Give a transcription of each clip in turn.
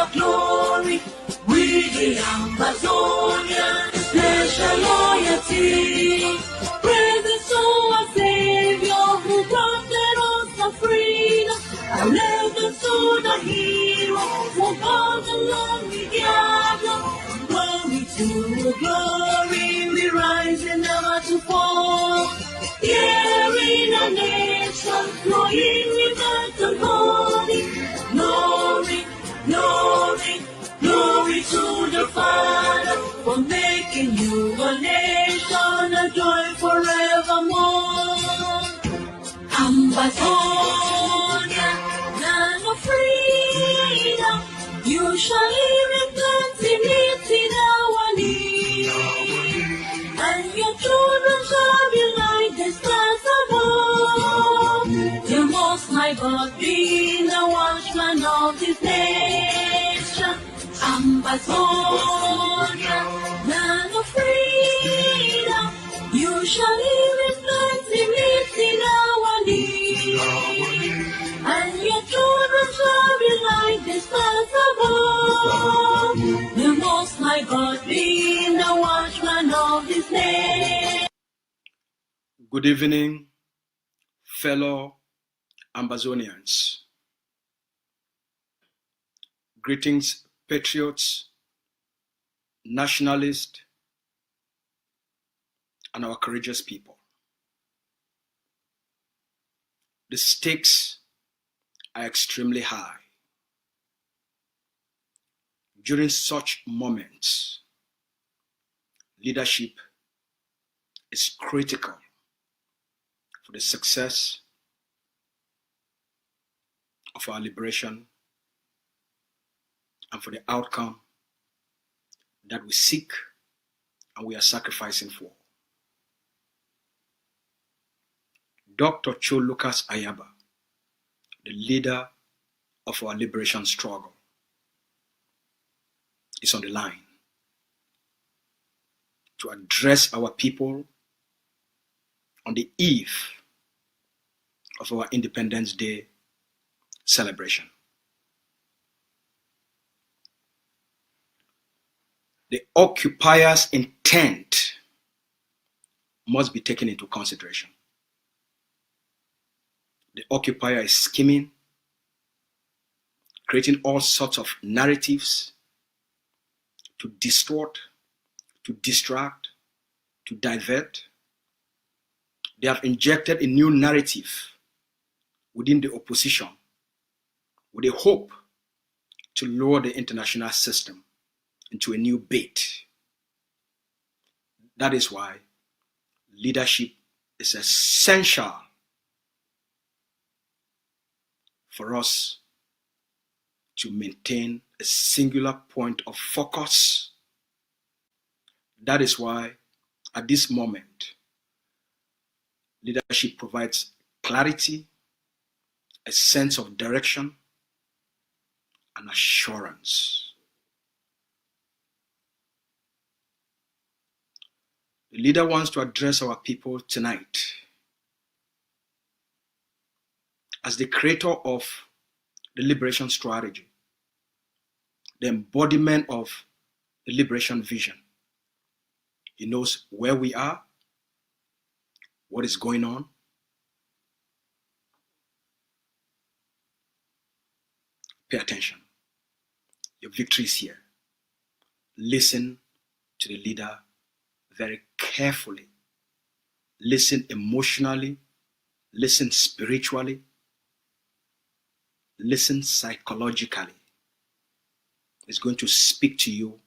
of glory. We the Ambazonian, special loyalty. Praise to our Savior who granted us the freedom. Allegiance to the hero who fought along we gather. Glory to glory, we rise and never to fall. Here in a nation, flowing with the holy. Glory, glory, glory to the Father for making you a nation, a joy forevermore. Ambazonia, land of freedom, you shall live in plenty in our need, and your children shall be like the stars above. The Most High God being the watchman of this nation. Ambazonia, land of freedom, you shall live in plenty in our need, and your children shall be like the stars above. The Most High God being the watchman of this nation. Good evening, fellow Ambazonians. Greetings, patriots, nationalists, and our courageous people. The stakes are extremely high. During such moments, leadership is critical for the success of our liberation and for the outcome that we seek and we are sacrificing for. Dr. Cho Ayaba, the leader of our liberation struggle, is on the line to address our people on the eve of our Independence Day celebration. The occupier's intent must be taken into consideration. The occupier is scheming, creating all sorts of narratives to distort, to distract, to divert. They have injected a new narrative within the opposition with a hope to lower the international system into a new bait. That is why leadership is essential for us to maintain a singular point of focus. That is why at this moment, leadership provides clarity, a sense of direction, and assurance. The leader wants to address our people tonight as the creator of the liberation strategy, the embodiment of the liberation vision. He knows where we are, what is going on. Pay attention. Your victory is here. Listen to the leader very carefully. Listen emotionally. Listen spiritually. Listen psychologically. He's going to speak to you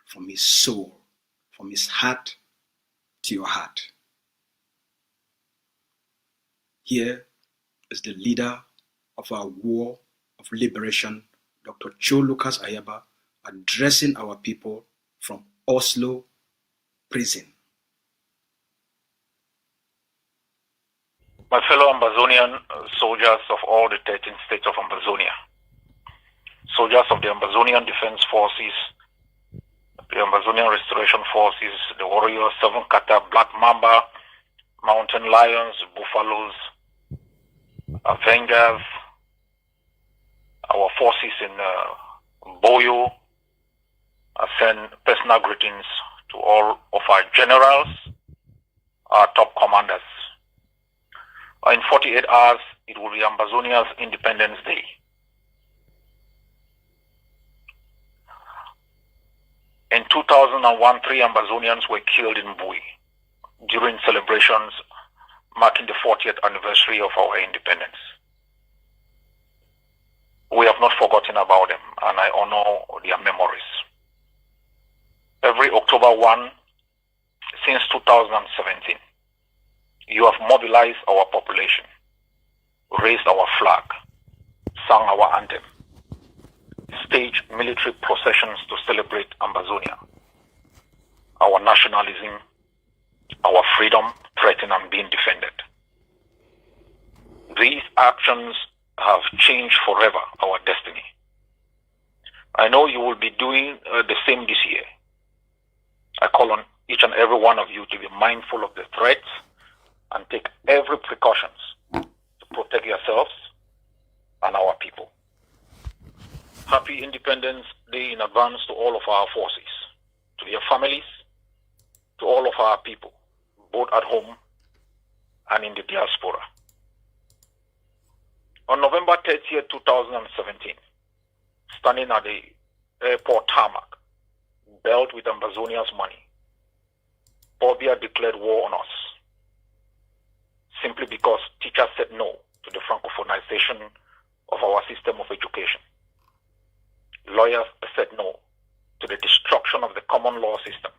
from his soul, from his heart to your heart. Here is the leader of our war of liberation, Dr. Cho Ayaba, addressing our people from Oslo prison. My fellow Ambazonian soldiers of all the 13 states of Ambazonia, soldiers of the Ambazonian Defense Forces, the Ambazonian Restoration Forces, the Warriors, Seven Kata, Black Mamba, Mountain Lions, Buffaloes, Avengers, our forces in Boyo. I send personal greetings to all of our generals, our top commanders. In 48 hours, it will be Ambazonia's Independence Day. In 2001, 3 Ambazonians were killed in Bui during celebrations marking the 40th anniversary of our independence. We have not forgotten about them, and I honor their memories. Every October 1, since 2017, you have mobilized our population, raised our flag, sung our anthem, staged military processions to celebrate Ambazonia, our nationalism, our freedom threatened and being defended. These actions have changed forever our destiny. I know you will be doing the same this year. I call on each and every one of you to be mindful of the threats and take every precautions to protect yourselves and our people. Happy Independence Day in advance to all of our forces, to their families, to all of our people, both at home and in the diaspora. On November 30th, 2017, standing at the airport tarmac, belt with Ambazonia's money, Bobia declared war on us, simply because teachers said no to the francophonization of our system of education. Lawyers said no to the destruction of the common law system,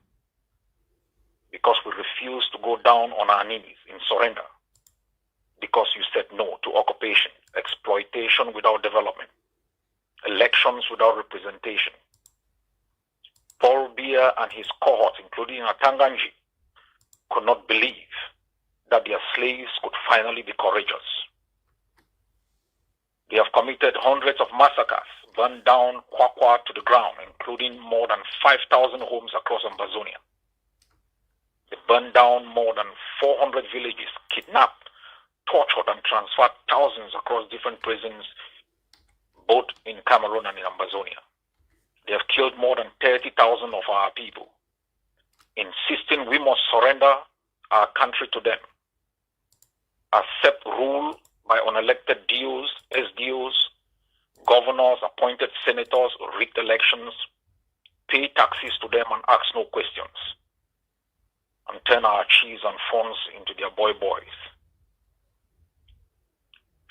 because we refused to go down on our knees in surrender, because you said no to occupation, exploitation without development, elections without representation. Paul Biya and his cohorts, including Atanganji, could not believe that their slaves could finally be courageous. They have committed hundreds of massacres, burned down Kwakwa to the ground, including more than 5,000 homes across Ambazonia. They burned down more than 400 villages, kidnapped, tortured, and transferred thousands across different prisons, both in Cameroon and in Ambazonia. They have killed more than 30,000 of our people, insisting we must surrender our country to them, accept rule by unelected DOs, SDOs, governors, appointed senators, rigged elections, pay taxes to them and ask no questions, and turn our chiefs and funds into their boys.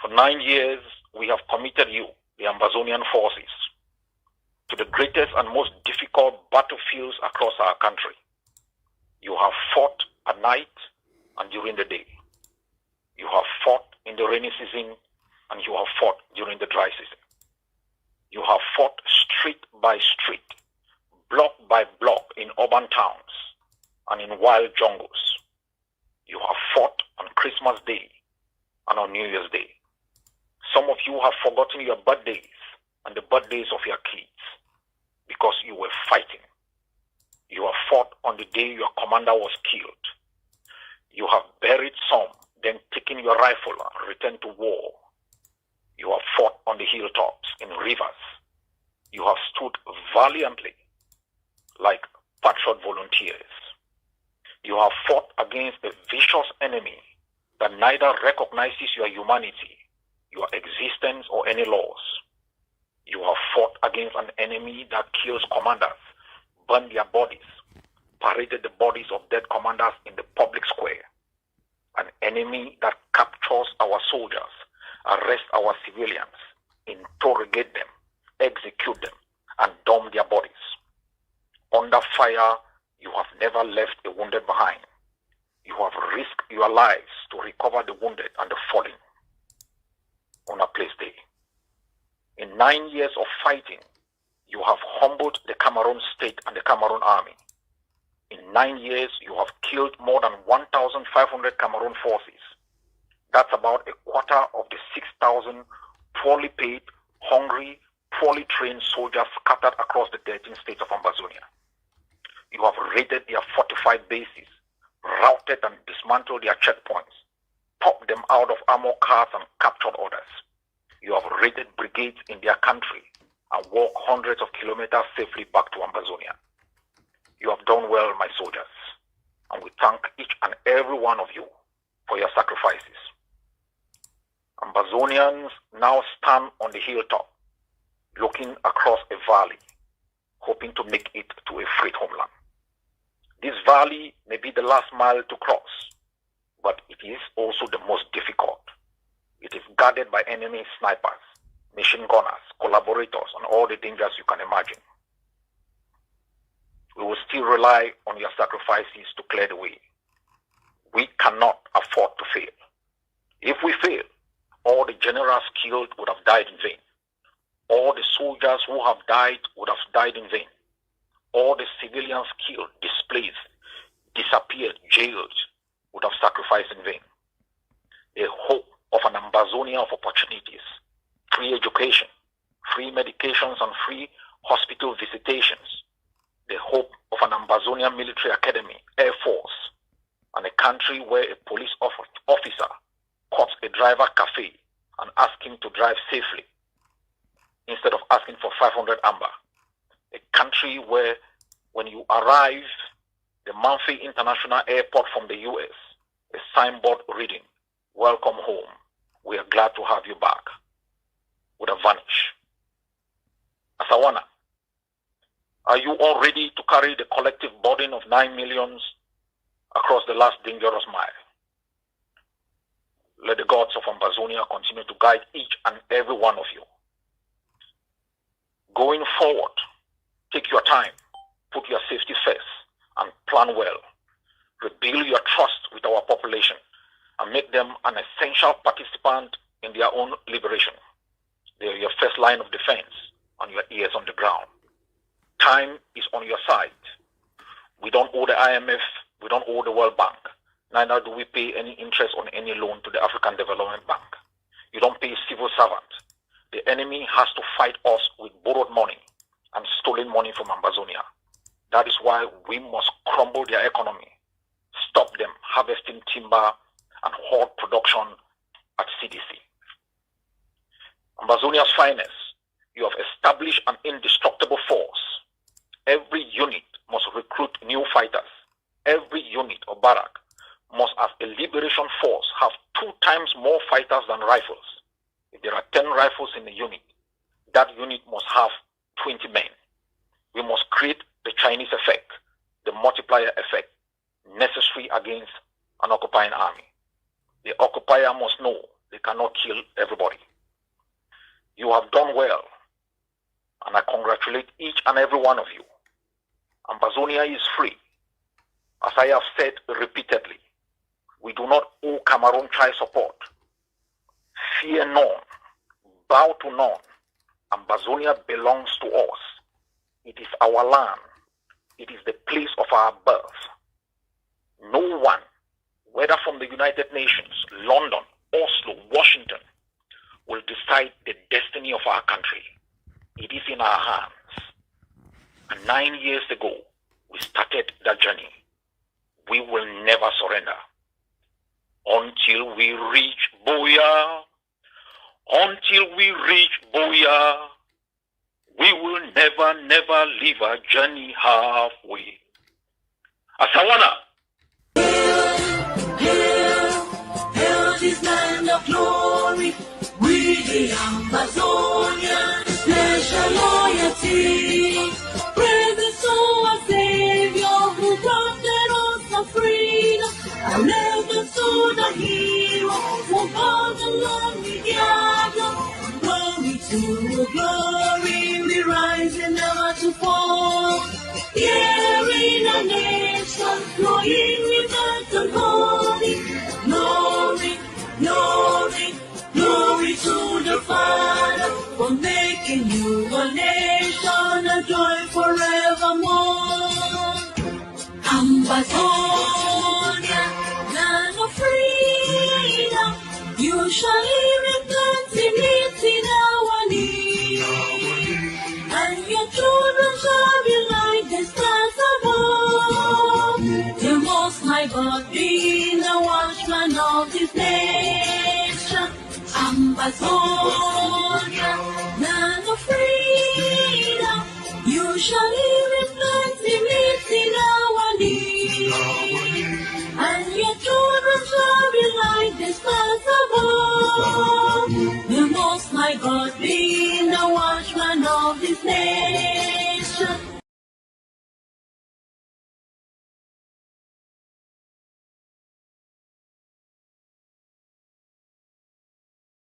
For 9 years, we have committed you, the Ambazonian forces, to the greatest and most difficult battlefields across our country. You have fought at night and during the day. You have fought in the rainy season and you have fought during the dry season. You have fought street by street, block by block in urban towns and in wild jungles. You have fought on Christmas Day and on New Year's Day. Some of you have forgotten your birthdays and the birthdays of your kids because you were fighting. You have fought on the day your commander was killed. You have buried some, then taken your rifle and returned to war. You have fought on the hilltops, in rivers. You have stood valiantly like patriot volunteers. You have fought against a vicious enemy that neither recognizes your humanity, your existence, or any laws. You have fought against an enemy that kills commanders, burned their bodies, paraded the bodies of dead commanders in the public square. An enemy that captures our soldiers, arrests our civilians, interrogate them, execute them, and dump their bodies. Under fire, you have never left the wounded behind. You have risked your lives to recover the wounded and the fallen. On a place day. In 9 years of fighting, you have humbled the Cameroon state and the Cameroon army. In 9 years, you have killed more than 1,500 Cameroon forces. That's about a quarter of the 6,000 poorly paid, hungry, poorly trained soldiers scattered across the 13 states of Ambazonia. You have raided their fortified bases, routed and dismantled their checkpoints, popped them out of armor cars and captured others. You have raided brigades in their country and walk hundreds of kilometers safely back to Ambazonia. You have done well, my soldiers, and we thank each and every one of you for your sacrifices. Ambazonians now stand on the hilltop, looking across a valley, hoping to make it to a free homeland. This valley may be the last mile to cross, but it is also the most difficult. It is guarded by enemy snipers, machine gunners, collaborators, and all the dangers you can imagine. We will still rely on your sacrifices to clear the way. We cannot afford to fail. If we fail, all the generals killed would have died in vain. All the soldiers who have died would have died in vain. All the civilians killed, displaced, disappeared, jailed would have sacrificed in vain. The hope of an Ambazonia of opportunities, free education, free medications and free hospital visitations, the hope of an Ambazonian military academy, air force, and a country where a police officer caught a driver cafe and asked him to drive safely instead of asking for 500 amber. A country where when you arrive the Manfi International Airport from the US, a signboard reading, "Welcome home, we are glad to have you back," would have vanished. Asawana, are you all ready to carry the collective burden of 9 millions across the last dangerous mile? Let the gods of Ambazonia continue to guide each and every one of you. Going forward, take your time, put your safety first, and plan well. Rebuild your trust with our population and make them an essential participant in their own liberation. They are your first line of defense and your ears on the ground. Time is on your side. We don't owe the IMF, we don't owe the World Bank, neither do we pay any interest on any loan to the African Development Bank. You don't pay civil servants. The enemy has to fight us with borrowed money and stolen money from Ambazonia. That is why we must crumble their economy, stop them harvesting timber and halt production at CDC. Ambazonia's finest, you have established an indestructible force. Every unit must recruit new fighters. Every unit or barrack must, as a liberation force, have 2 times more fighters than rifles. If there are 10 rifles in a unit, that unit must have 20 men. We must create the Chinese effect, the multiplier effect, necessary against an occupying army. The occupier must know they cannot kill everybody. You have done well, and I congratulate each and every one of you. Ambazonia is free. As I have said repeatedly, we do not owe Cameroon child support. Fear none, bow to none. Ambazonia belongs to us. It is our land. It is the place of our birth. No one, whether from the United Nations, London, Oslo, Washington, will decide the destiny of our country. It is in our hands. And 9 years ago, we started that journey. We will never surrender until we reach Boya. Until we reach Boya, we will never, never leave our journey halfway. Asawana. Hail this land of glory. We the Ambazonians, pledge our loyalty. Praise to our Savior who granted us our freedom. Our legends to the hero who called the land we gather. Glory to glory, we rise and never to fall. Here in a nation, flowing with earth and holy. Glory, glory, glory to the Father for making you a nation, a joy forevermore. Ambazonia, land of freedom, you shall live in plenty in our need, and your children shall be like the stars above. The Most High God being the watchman of this nation. Ambazonia, land of freedom. shall live in plenty, meet in our need. And your children shall be like the stars above. The Most High God being the watchman of His name.